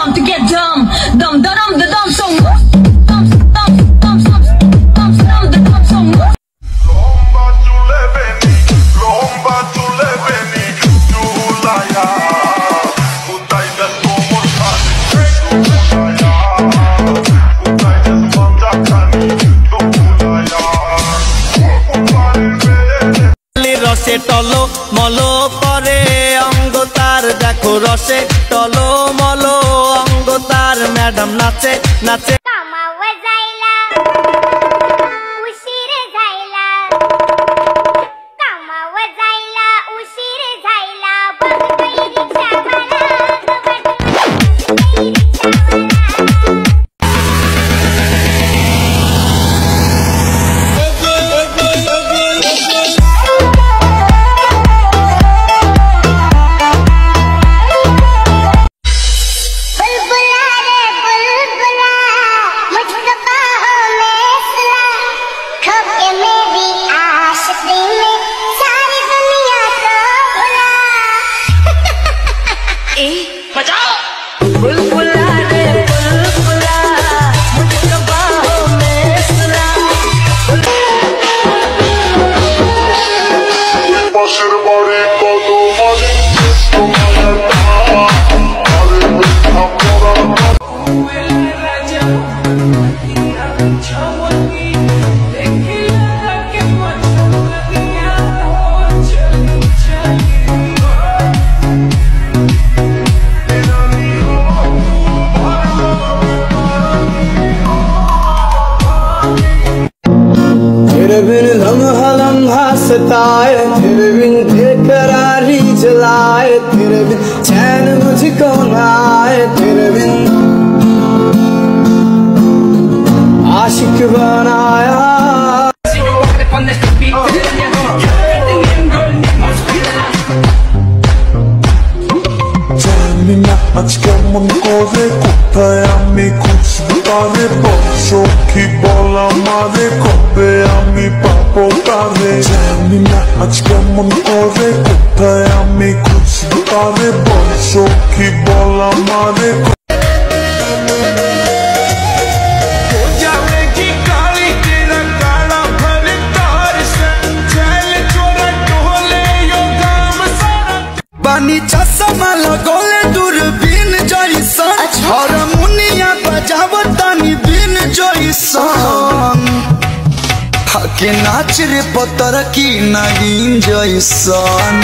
dumb to get dumb. Dumb, da dum, da dum, so রসে টলো মলো করে অঙ্গ তার দেখো রসে টলো মলো অঙ্গ তার ম্যাডাম নাচে নাচে सताए तेरे बिन बेकरारी जलाए तेरे बिन चैन मुझको ना आए तेरे बिन आशिक बनाया আজকে মন করে কোথায় আমি খুঁজবো তারে বর্ষো কি বল আমারে কবে আমি পাবো তারে জানি না আজকে মন করে কোথায় আমি খুঁজবো তারে বর্ষো কি বল আমারে पानी चश्मा लगोले दूरबीन जैसन हारमोनिया बजावतानी बीन जैसन हके नाच रे पतर की नागिन जैसन